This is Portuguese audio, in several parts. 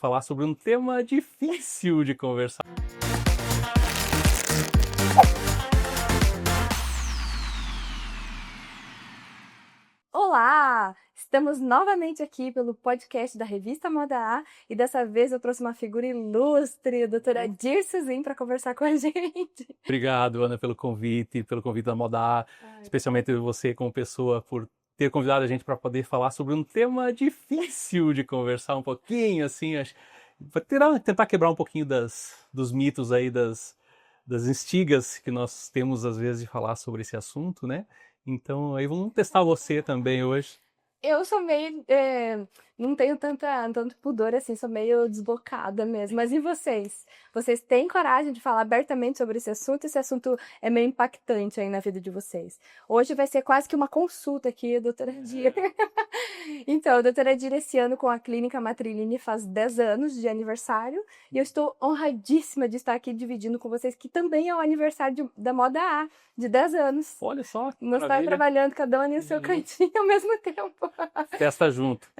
falar sobre um tema difícil de conversar. Olá! Estamos novamente aqui pelo podcast da Revista Moda A e dessa vez eu trouxe uma figura ilustre, a doutora Dirce Zin, para conversar com a gente. Obrigado, Ana, pelo convite da Moda A, especialmente você como pessoa por ter convidado a gente para poder falar sobre um tema difícil de conversar um pouquinho, assim, tentar quebrar um pouquinho dos mitos aí, das instigas que nós temos às vezes de falar sobre esse assunto, né? Então, aí vamos testar você também hoje. Eu sou meio. Não tenho tanto pudor assim, sou meio desbocada mesmo. Mas e vocês? Vocês têm coragem de falar abertamente sobre esse assunto? Esse assunto é meio impactante aí na vida de vocês. Hoje vai ser quase que uma consulta aqui, doutora Dir. Então, a doutora Dir, esse ano com a Clínica Matriline faz 10 anos de aniversário. E eu estou honradíssima de estar aqui dividindo com vocês, que também é o aniversário da Moda A, de 10 anos. Olha só, que Nós estamos maravilha. trabalhando cada um no seu cantinho ao mesmo tempo. Festa junto.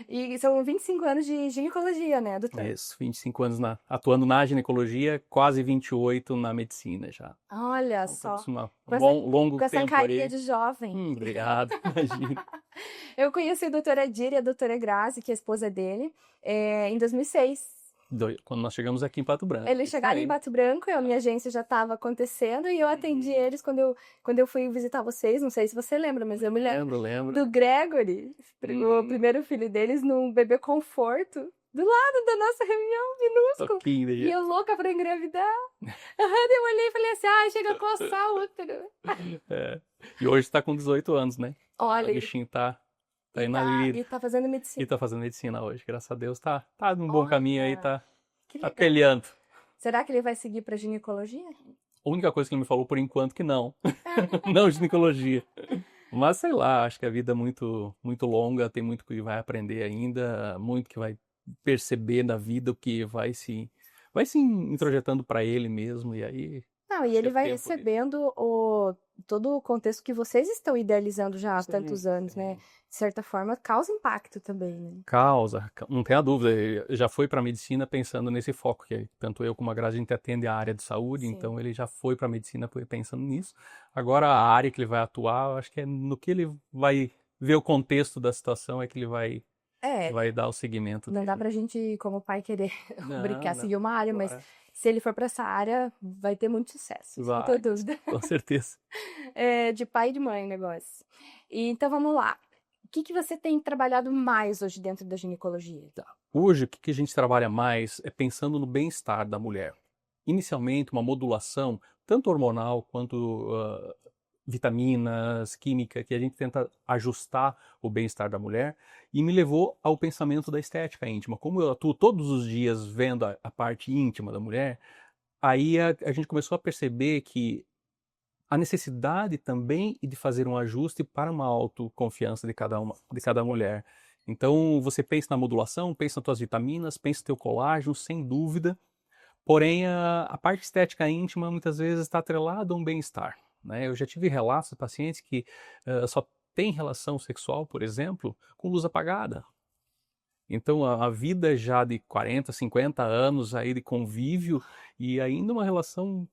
E são 25 anos de ginecologia, né, doutor? Isso, 25 anos atuando na ginecologia, quase 28 na medicina já. Olha Então, só, longo com essa tempo carinha aí. de jovem. Obrigado, imagina. Eu conheci a doutora Dir e a doutora Grazi, que é a esposa dele, em 2006. Quando nós chegamos aqui em Pato Branco. Eles chegaram em Pato Branco, a minha agência já estava acontecendo e eu atendi eles quando eu fui visitar vocês. Não sei se você lembra, mas eu me lembro Lembro. do Gregory, o primeiro filho deles, num bebê conforto, do lado da nossa reunião, minúsculo. Toquinho, E eu louca pra engravidar. Eu olhei e falei assim, chega a coçar o útero. E hoje está com 18 anos, né? Olha, O bichinho tá aí na lida. e tá fazendo medicina. E tá fazendo medicina hoje, graças a Deus. Tá num bom caminho aí, tá Que legal. peleando. Será que ele vai seguir pra ginecologia? A única coisa que ele me falou por enquanto que não. Não ginecologia. Mas sei lá, acho que a vida é muito, muito longa, tem muito que vai aprender ainda, muito que vai perceber na vida, o que vai se introjetando para ele mesmo, e aí... Não, e ele vai recebendo todo o contexto que vocês estão idealizando já há tantos anos, né? De certa forma, causa impacto também, né? Causa, não tenha dúvida. Ele já foi para a medicina pensando nesse foco, que tanto eu como a Grazi, a gente atende a área de saúde, Sim. então ele já foi para a medicina pensando nisso. Agora, a área que ele vai atuar, eu acho que é no que ele vai ver o contexto da situação, é que ele vai dar o segmento Não dele. dá pra gente, como pai, querer brincar, Não, seguir uma área, mas se ele for pra essa área, vai ter muito sucesso, não tenho dúvida. Com certeza. De pai e de mãe o negócio. Então, vamos lá. O que você tem trabalhado mais hoje dentro da ginecologia? Hoje, o que a gente trabalha mais é pensando no bem-estar da mulher. Inicialmente, uma modulação, tanto hormonal quanto vitaminas, química, que a gente tenta ajustar o bem-estar da mulher, e me levou ao pensamento da estética íntima. Como eu atuo todos os dias vendo a parte íntima da mulher, aí a gente começou a perceber que a necessidade também de fazer um ajuste para uma autoconfiança de cada mulher. Então, você pensa na modulação, pensa nas tuas vitaminas, pensa no teu colágeno, sem dúvida. Porém, a parte estética íntima muitas vezes está atrelada a um bem-estar, né? Eu já tive relatos de pacientes que só têm relação sexual, por exemplo, com luz apagada. Então, a vida já de 40, 50 anos aí de convívio e ainda uma relação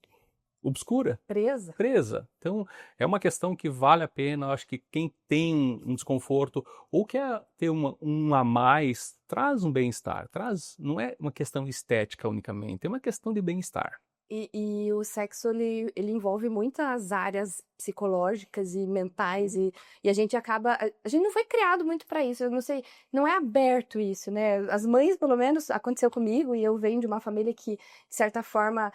obscura. Presa. Então, é uma questão que vale a pena. Eu acho que quem tem um desconforto ou quer ter um a mais, traz um bem-estar. Não é uma questão estética unicamente, é uma questão de bem-estar. E o sexo, ele envolve muitas áreas psicológicas e mentais, e a gente acaba... A gente não foi criado muito para isso, eu não sei, não é aberto isso, né? As mães, pelo menos, aconteceu comigo, e eu venho de uma família que, de certa forma...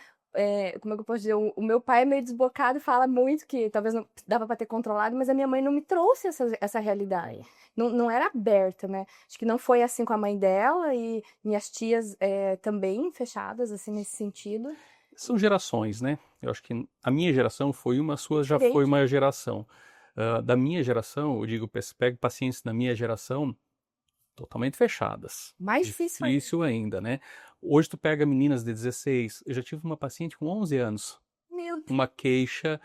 como é que eu posso dizer, o meu pai é meio desbocado e fala muito que talvez não dava para ter controlado, mas a minha mãe não me trouxe essa realidade. Não era aberta, né? Acho que não foi assim com a mãe dela e minhas tias também fechadas, assim, nesse sentido. São gerações, né? Eu acho que a minha geração foi uma, a sua já foi uma geração. Da minha geração, eu digo, pego pacientes da minha geração totalmente fechadas. Mais difícil ainda, né? Hoje tu pega meninas de 16, eu já tive uma paciente com 11 anos, uma queixa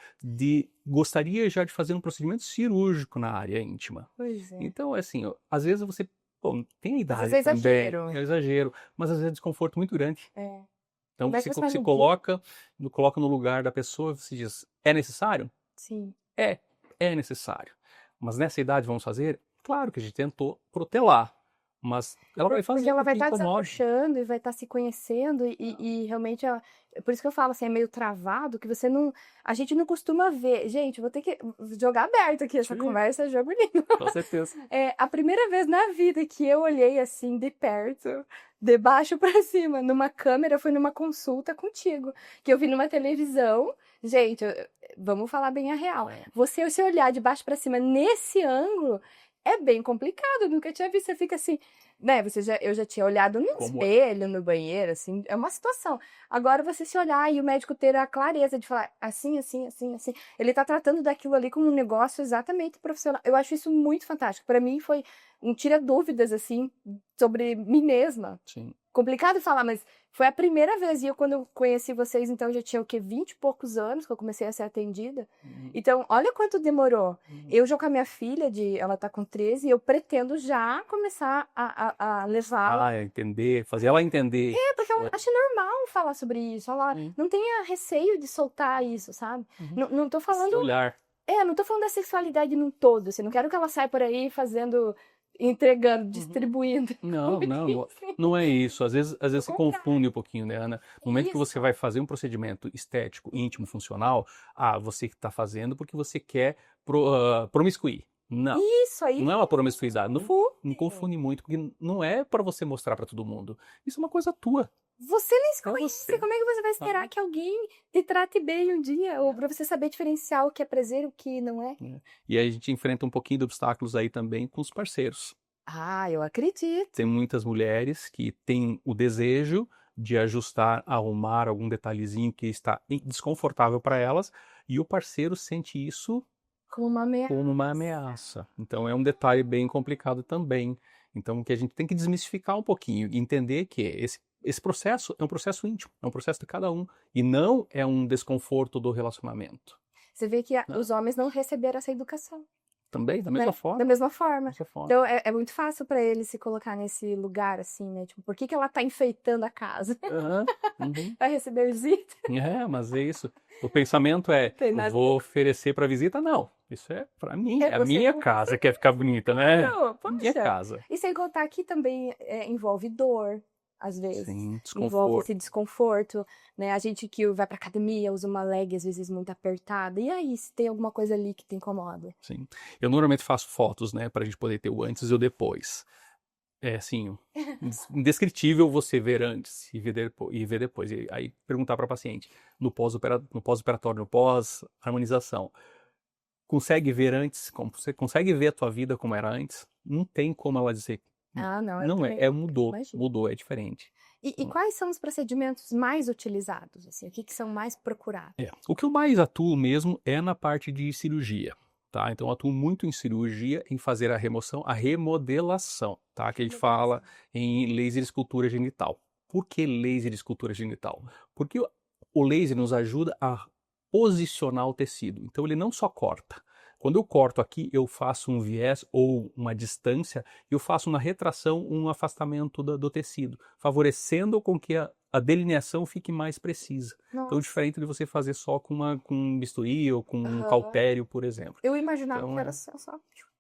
gostaria já de fazer um procedimento cirúrgico na área íntima. Pois é. Então, assim, às vezes você Pô, tem a Às vezes idade é também, exagero. é exagero, mas às vezes é desconforto muito grande. É. Então Como é você que você faz se no dia? coloca no lugar da pessoa e você diz, é necessário? Sim. É, é necessário. Mas nessa idade vamos fazer? Claro que a gente tentou protelar, mas ela vai Porque fazer ela vai porque estar incomoda. desabrochando e vai estar se conhecendo e realmente por isso que eu falo assim, é meio travado, que você não, a gente não costuma ver. Gente, vou ter que jogar aberto aqui essa Sim, conversa, é jogo lindo. com certeza. É a primeira vez na vida que eu olhei assim de perto, de baixo pra cima, numa câmera, foi numa consulta contigo, que eu vi numa televisão. Gente, vamos falar bem a real. É. Você se olhar de baixo pra cima nesse ângulo é bem complicado, eu nunca tinha visto, você fica assim, né, eu já tinha olhado no Como é? espelho, no banheiro, assim, é uma situação. Agora você se olhar e o médico ter a clareza de falar assim, assim, assim, assim, ele tá tratando daquilo ali como um negócio exatamente profissional. Eu acho isso muito fantástico. Para mim foi um tira dúvidas assim sobre mim mesma. Sim. Complicado falar, mas foi a primeira vez. E eu, quando eu conheci vocês, então já tinha o quê? 20 e poucos anos que eu comecei a ser atendida. Então, olha quanto demorou. Eu já com a minha filha, ela tá com 13, e eu pretendo já começar a levá-la. Ah, entender, fazer ela entender. É, porque eu acho normal falar sobre isso. Ela Sim. não tenha receio de soltar isso, sabe? Não tô Esse falando. olhar. Não tô falando da sexualidade num todo. Assim, não quero que ela saia por aí fazendo, entregando, distribuindo. Não, não, não é isso. Às vezes se contrário. confunde um pouquinho, né, Ana? No momento que você Isso. vai fazer um procedimento estético, íntimo, funcional, você que está fazendo porque você quer promiscuir. Não, Isso aí. não é uma promiscuidade. Não, não Confunde. confunde muito, porque não é para você mostrar para todo mundo. Isso é uma coisa tua, Você nem se para conhece. você. Como é que você vai esperar Ah, que alguém te trate bem um dia? Ou pra você saber diferenciar o que é prazer e o que não é? é. E aí a gente enfrenta um pouquinho de obstáculos aí também com os parceiros. Ah, eu acredito. Tem muitas mulheres que têm o desejo de ajustar, arrumar algum detalhezinho que está desconfortável para elas, e o parceiro sente isso Como uma ameaça. como uma ameaça. Então é um detalhe bem complicado também. Então que a gente tem que desmistificar um pouquinho e entender que esse processo é um processo íntimo, é um processo de cada um, e não é um desconforto do relacionamento. Você vê que Não. os homens não receberam essa educação. Também, da Né? mesma forma. Da mesma forma. Da mesma forma. Então é muito fácil pra ele se colocar nesse lugar assim, né? Tipo, por que que ela tá enfeitando a casa? Aham, uhum. Vai receber visita? É, mas é isso. O pensamento é, Tem eu nada. vou oferecer para visita? Não. Isso é para mim, É é a você minha com casa você. que quer ficar bonita, né? Não, Minha poxa. casa. E sem contar que também envolve dor, às vezes. Sim, Envolve desconforto. esse desconforto, né? A gente que vai pra academia usa uma leg às vezes muito apertada. E aí, se tem alguma coisa ali que te incomoda? Sim. Eu normalmente faço fotos, né, para a gente poder ter o antes e o depois. É assim, indescritível você ver antes e ver depois. E aí perguntar para a paciente, no pós-operatório, no pós-harmonização, consegue ver antes? Você consegue ver a tua vida como era antes? Não tem como ela dizer. Ah, não, eu Não é, também imagino. mudou, é diferente. E quais são os procedimentos mais utilizados, assim? O que que são mais procurados? O que eu mais atuo mesmo é na parte de cirurgia, tá? Então eu atuo muito em cirurgia, em fazer a remoção, a remodelação, tá? Que a gente fala em laser escultura genital. Por que laser escultura genital? Porque o laser nos ajuda a posicionar o tecido. Então ele não só corta. Quando eu corto aqui, eu faço um viés ou uma distância, eu faço uma retração, um afastamento do tecido, favorecendo com que a delineação fique mais precisa. Então, Nossa. diferente de você fazer só com um bisturi ou com um Aham. cautério, por exemplo. Eu imaginava Então, que era só.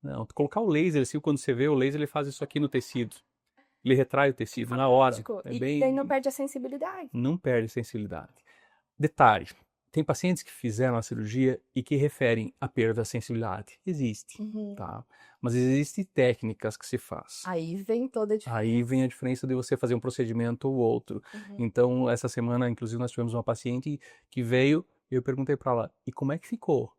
não, colocar o laser, assim, quando você vê o laser, ele faz isso aqui no tecido. Ele retrai o tecido na hora. Fantástico. É E bem, daí não perde a sensibilidade. não perde sensibilidade. Detalhe, tem pacientes que fizeram a cirurgia e que referem a perda da sensibilidade. Existe, Uhum. tá? Mas existem técnicas que se faz. Aí vem toda a diferença. Aí vem a diferença de você fazer um procedimento ou outro. Uhum. Então, essa semana, inclusive, nós tivemos uma paciente que veio e eu perguntei para ela, e como é que ficou?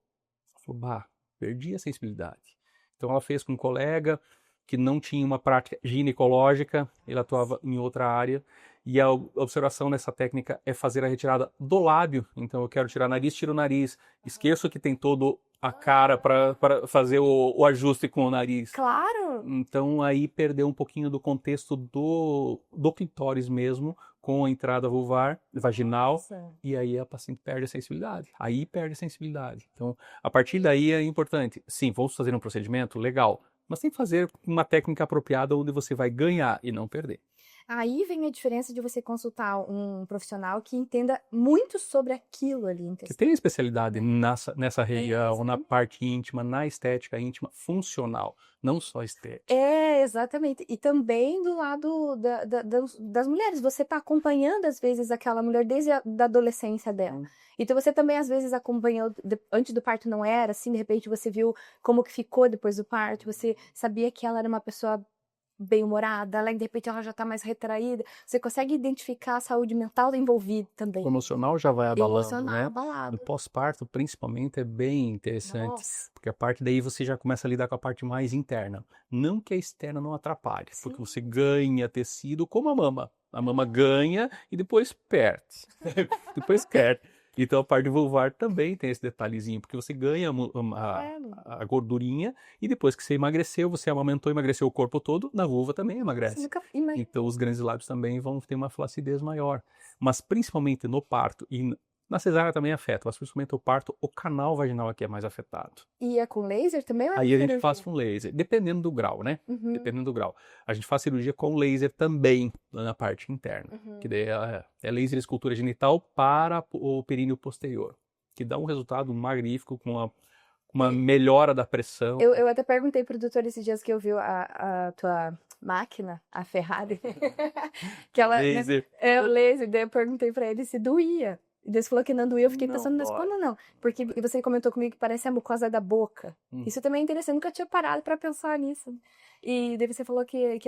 Ela falou, perdi a sensibilidade. Então, ela fez com um colega que não tinha uma prática ginecológica, ele atuava em outra área, e a observação nessa técnica é fazer a retirada do lábio. Então, eu quero tirar nariz, tiro o nariz. Esqueço que tem todo a cara para fazer o ajuste com o nariz. Claro! Então aí perdeu um pouquinho do contexto do clitóris mesmo, com a entrada vulvar, vaginal, Nossa. e aí a paciente perde a sensibilidade. Aí perde a sensibilidade. Então, a partir daí é importante. Sim, vamos fazer um procedimento? Legal. Mas tem que fazer uma técnica apropriada onde você vai ganhar e não perder. Aí vem a diferença de você consultar um profissional que entenda muito sobre aquilo ali. Que tem especialidade nessa região, na sim. parte íntima, na estética íntima funcional, não só estética. Exatamente. E também do lado das mulheres. Você está acompanhando, às vezes, aquela mulher desde a da adolescência dela. Então, você também, às vezes, acompanhou, antes do parto não era, assim, de repente você viu como que ficou depois do parto, você sabia que ela era uma pessoa bem-humorada, de repente ela já está mais retraída. Você consegue identificar a saúde mental envolvida também. O emocional já vai abalando, Emocional né? abalado. No pós-parto, principalmente, é bem interessante. Nossa. Porque a parte daí você já começa a lidar com a parte mais interna. Não que a externa não atrapalhe, porque você ganha tecido como a mama. A mama ganha e depois perde. Depois quer. Então a parte vulvar também tem esse detalhezinho, porque você ganha a gordurinha e depois que você emagreceu, você amamentou, emagreceu o corpo todo, na vulva também emagrece. Então os grandes lábios também vão ter uma flacidez maior. Mas principalmente no parto e na cesárea também afeta, mas principalmente o parto, o canal vaginal aqui é mais afetado. E é com laser também? Aí a gente faz com laser, dependendo do grau, né? Dependendo do grau. A gente faz cirurgia com laser também na parte interna, que daí é laser escultura genital para o períneo posterior, que dá um resultado magnífico com uma melhora da pressão. Eu até perguntei pro doutor esses dias que eu vi a tua máquina, a Ferrari, que ela, Laser. né, o laser, daí eu perguntei pra ele se doía. E daí você falou que não doía, eu fiquei Não pensando, mas dói. quando não? Porque você comentou comigo que parece a mucosa da boca. Isso também é interessante, nunca tinha parado pra pensar nisso. E daí você falou que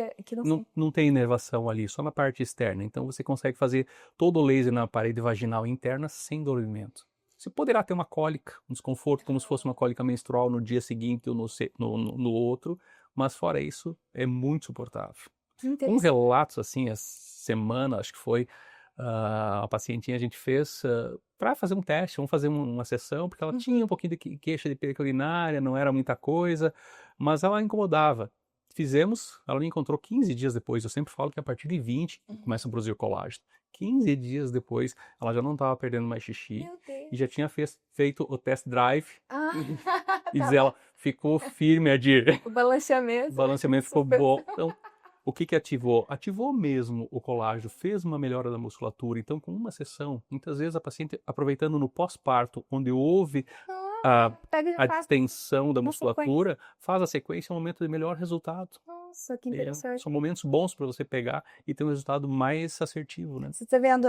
não tem inervação ali, só na parte externa. Então você consegue fazer todo o laser na parede vaginal interna sem dolorimento. Você poderá ter uma cólica, um desconforto, como se fosse uma cólica menstrual no dia seguinte ou no outro, mas fora isso, é muito suportável. Um relato assim, essa semana, acho que foi, a pacientinha a gente fez para fazer um teste, vamos fazer uma sessão, porque ela tinha um pouquinho de queixa de perica urinária, não era muita coisa, mas ela incomodava. Fizemos, ela me encontrou 15 dias depois, eu sempre falo que a partir de 20 começa a produzir colágeno. 15 dias depois, ela já não estava perdendo mais xixi e já tinha feito o test drive. E diz ela, ficou firme, Adir. O balanceamento. O balanceamento ficou bom. Então, o que ativou? Ativou mesmo o colágeno, fez uma melhora da musculatura. Então, com uma sessão, muitas vezes a paciente, aproveitando no pós-parto, onde houve a distensão da musculatura, faz a sequência, é um momento de melhor resultado. Nossa, que interessante. São momentos bons para você pegar e ter um resultado mais assertivo, né? Você está vendo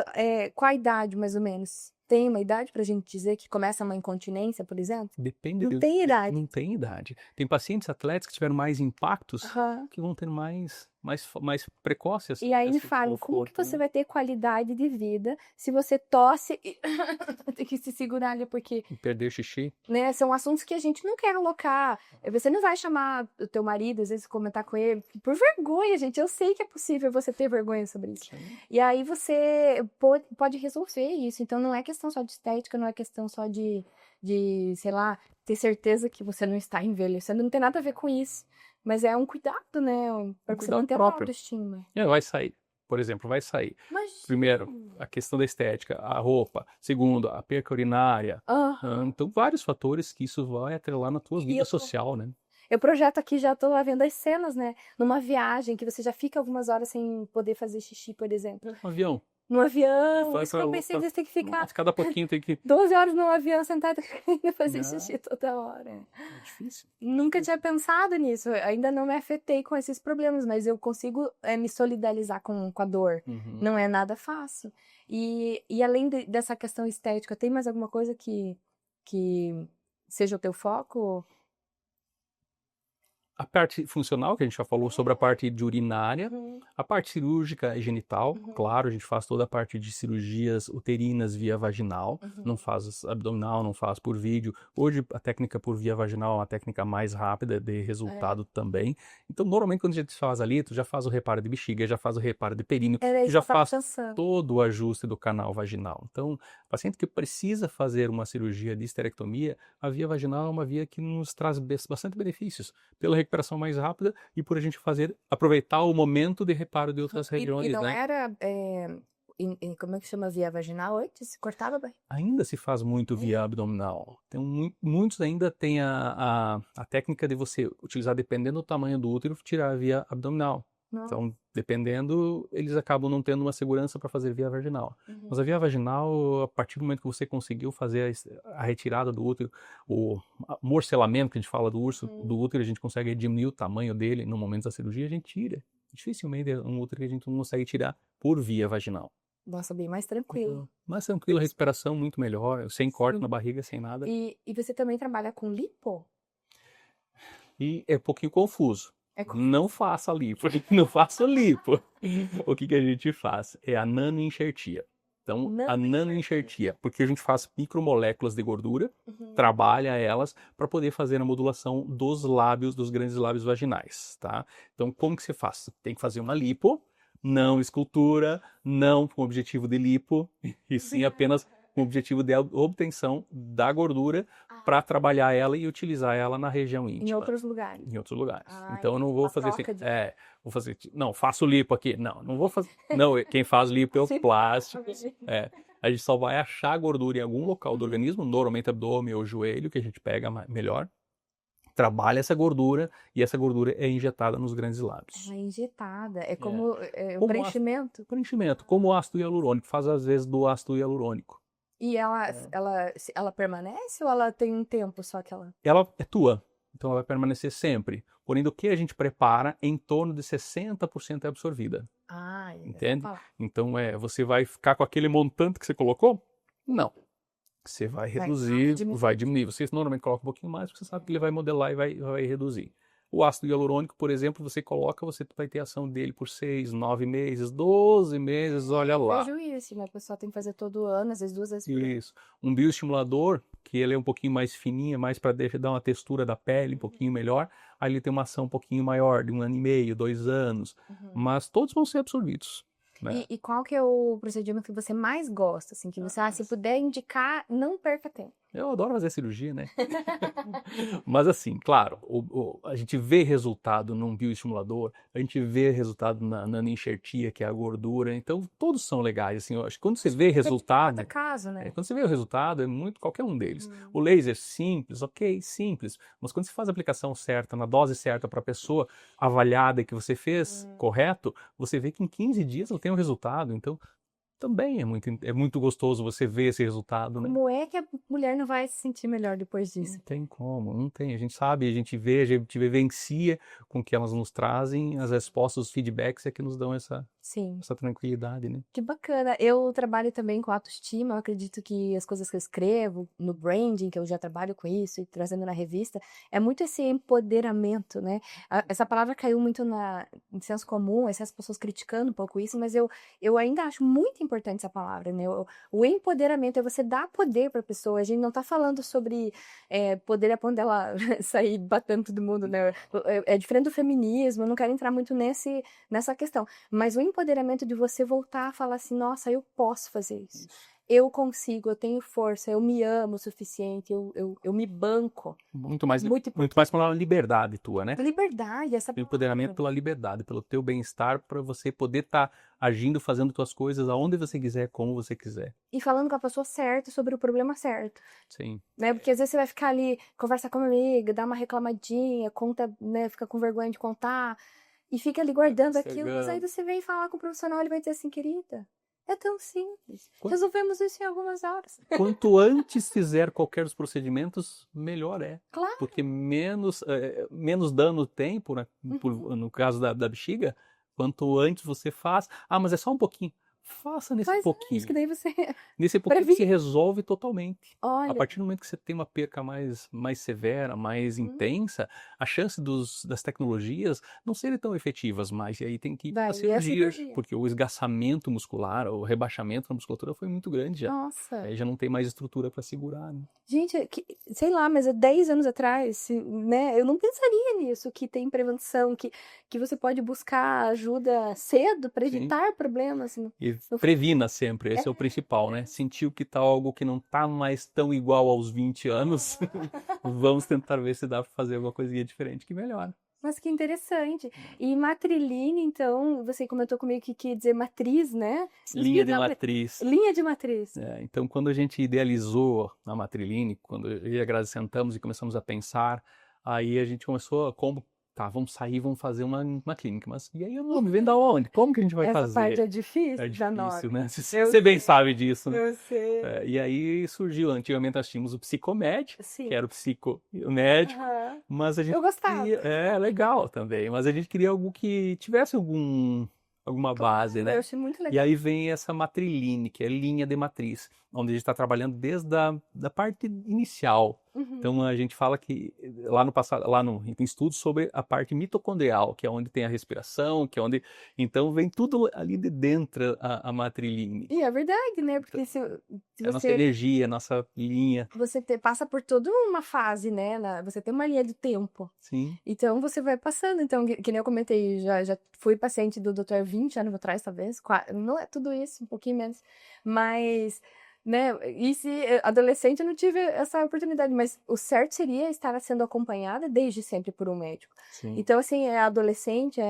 qual a idade, mais ou menos? Tem uma idade pra gente dizer que começa uma incontinência, por exemplo? Depende. Não tem idade. Não tem idade. Tem pacientes atletas que tiveram mais impactos que vão ter mais precoce. E aí me fala, como que você vai ter qualidade de vida se você tosse e tem que se segurar ali porque... E perder xixi. Né, são assuntos que a gente não quer alocar. Você não vai chamar o teu marido, às vezes, comentar com ele, por vergonha, gente. Eu sei que é possível você ter vergonha sobre isso. Sim. E aí você pode resolver isso. Então não é questão só de estética, não é questão só de, sei lá, ter certeza que você não está envelhecendo. Não tem nada a ver com isso. Mas é um cuidado, né? Para você manter a autoestima. Vai sair. Por exemplo, vai sair. Primeiro, a questão da estética, a roupa. Segundo, a perca urinária. Então, vários fatores que isso vai atrelar na tua vida social, né? Eu projeto aqui, já tô lá vendo as cenas, né? Numa viagem, que você já fica algumas horas sem poder fazer xixi, por exemplo. No avião. No avião, isso que eu pensei, você tem que ficar... Cada pouquinho tem que... 12 horas no avião, sentado e fazer xixi toda hora. É difícil. Nunca tinha pensado nisso, ainda não me afetei com esses problemas, mas eu consigo me solidarizar com a dor. Não é nada fácil. E além dessa questão estética, tem mais alguma coisa que seja o teu foco? A parte funcional, que a gente já falou sobre a parte de urinária, a parte cirúrgica e genital, claro, a gente faz toda a parte de cirurgias uterinas via vaginal, não faz abdominal, não faz por vídeo. Hoje a técnica por via vaginal é uma técnica mais rápida de resultado também. Então, normalmente quando a gente faz ali, tu já faz o reparo de bexiga, já faz o reparo de períneo, tu já faz todo o ajuste do canal vaginal. Então, paciente que precisa fazer uma cirurgia de esterectomia, a via vaginal é uma via que nos traz bastante benefícios, pela recuperação mais rápida e por a gente aproveitar o momento de reparo de outras regiões, e não né? era como é que chama? Via vaginal antes? Cortava bem? Ainda se faz muito via abdominal. Muitos ainda têm a técnica de você utilizar, dependendo do tamanho do útero, tirar via abdominal. Não. Então, dependendo, eles acabam não tendo uma segurança para fazer via vaginal. Mas a via vaginal, a partir do momento que você conseguiu fazer a retirada do útero, o morcelamento que a gente fala do útero, a gente consegue diminuir o tamanho dele no momento da cirurgia, a gente tira. Dificilmente é um útero que a gente não consegue tirar por via vaginal. Nossa, bem mais tranquilo. Mais tranquilo, a recuperação muito melhor, sem corte na barriga, sem nada. E você também trabalha com lipo? E é um pouquinho confuso. Não faça lipo, não faça lipo. O que a gente faz? É a nanoenxertia. Então, a nanoenxertia, porque a gente faz micromoléculas de gordura, trabalha elas para poder fazer a modulação dos lábios, dos grandes lábios vaginais, tá? Então, como que você faz? Tem que fazer uma lipo, não escultura, não com o objetivo de lipo, e sim apenas com o objetivo de obtenção da gordura para trabalhar ela e utilizar ela na região íntima. Em outros lugares. Em outros lugares. Então eu não vou fazer assim, vou fazer, não, faço lipo aqui. Não vou fazer. Não, quem faz lipo é os plásticos. A gente só vai achar gordura em algum local do organismo, normalmente abdômen ou joelho, que a gente pega melhor. Trabalha essa gordura e essa gordura é injetada nos grandes lábios. É injetada. É como o preenchimento. Preenchimento, como o ácido hialurônico, faz às vezes do ácido hialurônico. E ela permanece ou ela tem um tempo só que ela... Ela é tua, então ela vai permanecer sempre. Porém, do que a gente prepara, em torno de 60% é absorvida. Entende? Então, você vai ficar com aquele montante que você colocou? Não. Você vai reduzir, vai diminuir. Você normalmente coloca um pouquinho mais, porque você sabe que ele vai modelar e vai reduzir. O ácido hialurônico, por exemplo, você coloca, você vai ter ação dele por 6, 9 meses, 12 meses, olha lá. Vejo isso, né? A pessoa tem que fazer todo ano, às vezes 2 vezes por ano. Isso. Um bioestimulador, que ele é um pouquinho mais fininho, mais para dar uma textura da pele um pouquinho melhor, aí ele tem uma ação um pouquinho maior, de 1 ano e meio, 2 anos. Mas todos vão ser absorvidos. Né? E qual que é o procedimento que você mais gosta, assim, que você, se puder indicar, não perca tempo? Eu adoro fazer cirurgia, né? Mas assim, claro, a gente vê resultado num bioestimulador, a gente vê resultado na nanoenxertia, que é a gordura, então todos são legais, assim, eu acho que quando você vê resultado... Cada caso, né? Quando você vê o resultado, é muito qualquer um deles. O laser simples, ok, simples, mas quando você faz a aplicação certa, na dose certa para a pessoa avaliada que você fez correto, você vê que em 15 dias ela tem um resultado, então... Também é muito gostoso você ver esse resultado, né? Como é que a mulher não vai se sentir melhor depois disso? Não tem como, não tem. A gente sabe, a gente vê, a gente vivencia com o que elas nos trazem, as respostas, os feedbacks é que nos dão essa tranquilidade, né? Que bacana. Eu trabalho também com autoestima, eu acredito que as coisas que eu escrevo, no branding, que eu já trabalho com isso, e trazendo na revista, é muito esse empoderamento, né? Essa palavra caiu muito em senso comum, as pessoas criticando um pouco isso, mas eu ainda acho muito importante essa palavra, né? O empoderamento é você dar poder para a pessoa. A gente não tá falando sobre poder a ponto dela sair batendo todo mundo, né? É diferente do feminismo, eu não quero entrar muito nessa questão. Mas o empoderamento de você voltar a falar assim, nossa, eu posso fazer isso. Eu consigo, eu tenho força, eu me amo o suficiente, eu me banco. Muito mais pela liberdade tua, né? Liberdade, essa palavra. Empoderamento pela liberdade, pelo teu bem-estar, para você poder estar agindo, fazendo tuas coisas aonde você quiser, como você quiser. E falando com a pessoa certa sobre o problema certo. Sim. Né? Porque às vezes você vai ficar ali, conversa com uma amiga, dá uma reclamadinha, conta, né? Fica com vergonha de contar, e fica ali guardando aquilo, mas aí você vem falar com o profissional, ele vai dizer assim, querida, é tão simples. Resolvemos isso em algumas horas. Quanto antes fizer qualquer dos procedimentos, melhor é. Claro. Porque menos dano tem, no caso da bexiga, quanto antes você faz. Mas é só um pouquinho. Faça nesse pouquinho. Isso que daí você... Nesse pouquinho se resolve totalmente. Olha. A partir do momento que você tem uma perca mais severa, mais intensa, a chance das tecnologias não serem tão efetivas, mas aí tem que ir para a cirurgia, porque o esgaçamento muscular, o rebaixamento na musculatura foi muito grande já. Nossa. Aí já não tem mais estrutura para segurar, né? Gente, sei lá, mas há 10 anos atrás, né, eu não pensaria nisso, que tem prevenção, que você pode buscar ajuda cedo para evitar problemas. E previna sempre, esse é o principal, né? Sentiu que tá algo que não tá mais tão igual aos 20 anos, vamos tentar ver se dá para fazer alguma coisinha diferente que melhora. Mas que interessante. E matriline, então, você comentou comigo que quer dizer matriz, né? Linha de matriz. Linha de matriz. Então, quando a gente idealizou a Matriline, quando eu e a Grazi sentamos e começamos a pensar, aí a gente começou a como, tá, vamos sair, vamos fazer uma clínica. Mas e aí o nome vem da onde? Como que a gente vai Essa fazer? parte é difícil, É da difícil, nome. né? Você bem sabe disso, né? Eu sei. E aí surgiu, antigamente nós tínhamos o psicomed, Sim. que era o psicomédico, Aham. mas a gente Eu gostava. legal também, mas a gente queria algo que tivesse alguma base, né? Eu achei muito E legal. aí vem essa matriline, que é linha de matriz, onde a gente está trabalhando desde da parte inicial. Uhum. Então a gente fala que lá no passado, tem estudos sobre a parte mitocondrial, que é onde tem a respiração, que é onde então vem tudo ali de dentro a matriline. E é verdade, né? Porque se É a nossa você energia, a nossa linha. você passa por toda uma fase, né? Você tem uma linha do tempo. Sim. Então você vai passando. Então, que nem eu comentei, já fui paciente do Dr. 20 anos atrás, talvez. Não é tudo isso, um pouquinho menos. Mas, né? E se adolescente eu não tive essa oportunidade, mas o certo seria estar sendo acompanhada desde sempre por um médico. Sim. Então, assim, é adolescente,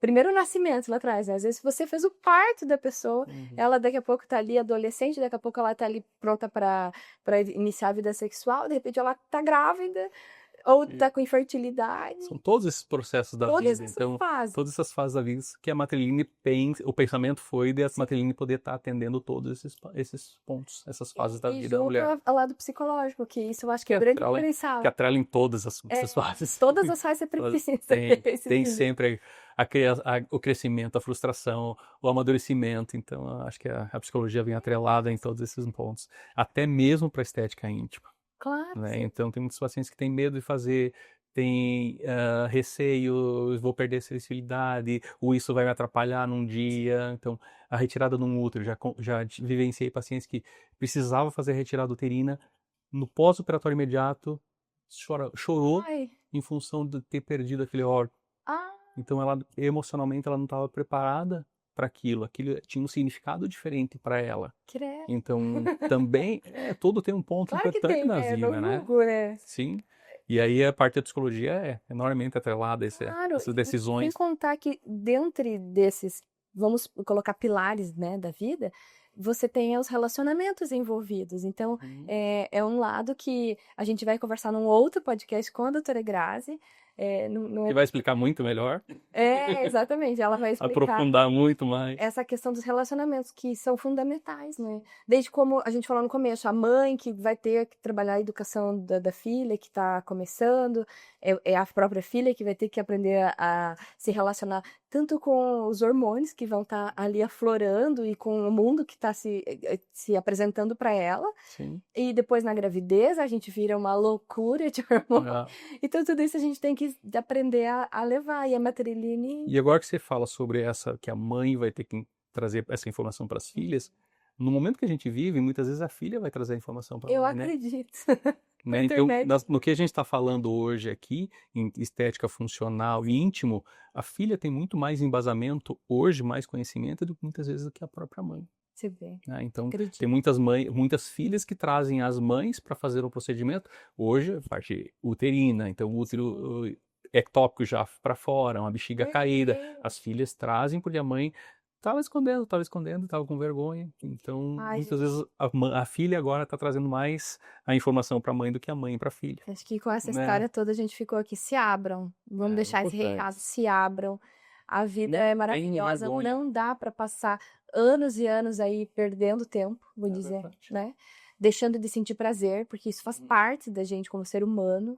primeiro o nascimento lá atrás, né? Às vezes você fez o parto da pessoa, ela daqui a pouco tá ali adolescente, daqui a pouco ela tá ali pronta para iniciar a vida sexual, de repente ela tá grávida, ou tá com infertilidade. São todos esses processos da Todas vida. essas Então, fases. todas essas fases da vida que a Matriline pensa, o pensamento foi de a Matriline poder estar atendendo todos esses pontos, essas fases da vida da mulher. Ao lado psicológico, que isso eu acho que é o grande diferencial. Que atrela em todas essas fases. Todas as fases você precisa. Tem sempre o crescimento, a frustração, o amadurecimento. Então, acho que a psicologia vem atrelada em todos esses pontos. Até mesmo para a estética íntima. Claro. Né? Então, tem muitos pacientes que têm medo de fazer, tem receio, vou perder a sensibilidade, ou isso vai me atrapalhar num dia. Então, a retirada de um útero, já vivenciei pacientes que precisavam fazer a retirada uterina, no pós-operatório imediato, chorou em função de ter perdido aquele órgão. Então, emocionalmente, ela não estava preparada para aquilo tinha um significado diferente para ela. Então, também, tudo tem um ponto importante na vida, né? Sim. E aí a parte da psicologia é enormemente atrelada a essas decisões. Sem contar que dentre desses, vamos colocar pilares, né, da vida, você tem os relacionamentos envolvidos. Então, é um lado que a gente vai conversar num outro podcast com a doutora Grazi. Que vai explicar muito melhor. Exatamente. Ela vai explicar. Aprofundar muito mais. Essa questão dos relacionamentos, que são fundamentais, né? Desde como a gente falou no começo, a mãe que vai ter que trabalhar a educação da filha que está começando, é a própria filha que vai ter que aprender a se relacionar tanto com os hormônios que vão estar ali aflorando e com o mundo que está se apresentando para ela. Sim. E depois na gravidez a gente vira uma loucura de hormônio. Então tudo isso a gente tem que aprender a levar. E a Matriline... E agora que você fala sobre que a mãe vai ter que trazer essa informação para as filhas, no momento que a gente vive, muitas vezes a filha vai trazer a informação para a mãe, Eu acredito. Né? Então, no que a gente está falando hoje aqui, em estética funcional e íntimo, a filha tem muito mais embasamento hoje, mais conhecimento do que muitas vezes do que a própria mãe. Você vê. Né? Então, tem muitas filhas que trazem as mães para fazer o procedimento. Hoje, a parte uterina, então o útero ectópico já para fora, uma bexiga caída. As filhas trazem porque a mãe estava escondendo, estava com vergonha. Então, muitas vezes a filha agora está trazendo mais a informação para a mãe do que a mãe para a filha. Acho que com essa história toda a gente ficou aqui. Se abram. Vamos deixar esse recado. Se abram. A vida é maravilhosa. Não dá para passar anos e anos aí perdendo tempo, vou dizer, né? Deixando de sentir prazer, porque isso faz parte da gente como ser humano.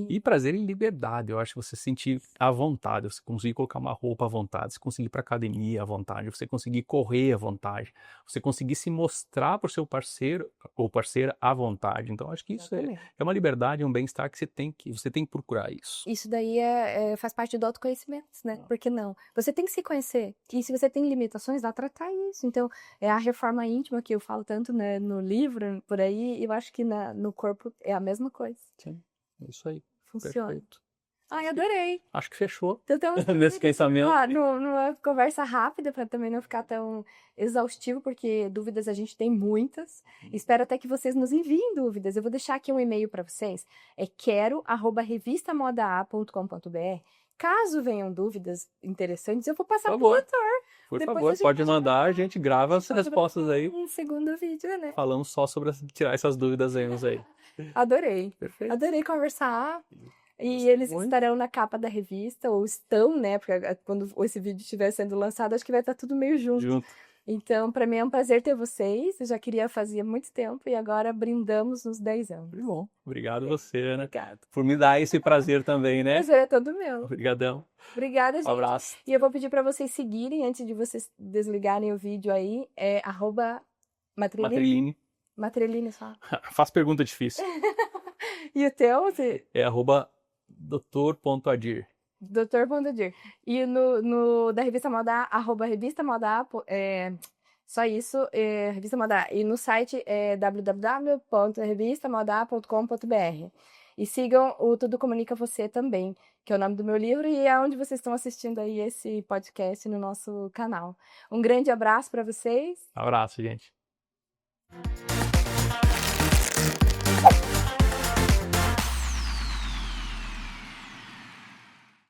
E prazer em liberdade, eu acho que você sentir à vontade, você conseguir colocar uma roupa à vontade, você conseguir ir para academia à vontade, você conseguir correr à vontade, você conseguir se mostrar para o seu parceiro ou parceira à vontade. Então, acho que isso é uma liberdade, um bem-estar que você tem que procurar isso. Isso daí faz parte do autoconhecimento, né? Por que não? Você tem que se conhecer. E se você tem limitações, dá pra tratar isso. Então, é a reforma íntima que eu falo tanto, né, no livro, por aí, eu acho que no corpo é a mesma coisa. Sim. É isso aí. Funciona. Perfeito. Ai, adorei. Acho que fechou Então, nesse pensamento. numa conversa rápida, para também não ficar tão exaustivo, porque dúvidas a gente tem muitas. Espero até que vocês nos enviem dúvidas. Eu vou deixar aqui um e-mail para vocês. É quero@revistamodaa.com.br. Caso venham dúvidas interessantes, eu vou passar Por pro favor. doutor. Por Depois a favor, gente pode mandar, a gente grava as pode respostas aí, um segundo vídeo, né? falando só sobre tirar essas dúvidas aí. Adorei. Perfeito. Adorei conversar. E Gostei eles muito. estarão na capa da revista, ou estão, né? Porque quando esse vídeo estiver sendo lançado, acho que vai estar tudo meio junto. Então, para mim é um prazer ter vocês. Eu já queria fazer há muito tempo e agora brindamos nos 10 anos. Muito bom. Obrigado você, Ana. Obrigada. Por me dar esse prazer também, O né? prazer é todo meu. Obrigadão. Obrigada, gente. Um abraço. E eu vou pedir para vocês seguirem, antes de vocês desligarem o vídeo aí, é @Matreline. Matreline. Matreline só. Faz pergunta difícil. E o teu? É @doutor.adir. Dr. Bondadir. E no da Revista Moda, @Revista Moda, só isso, Revista Moda. E no site é www.revistamoda.com.br. E sigam o Tudo Comunica Você também, que é o nome do meu livro e é onde vocês estão assistindo aí esse podcast no nosso canal. Um grande abraço para vocês. Abraço, gente.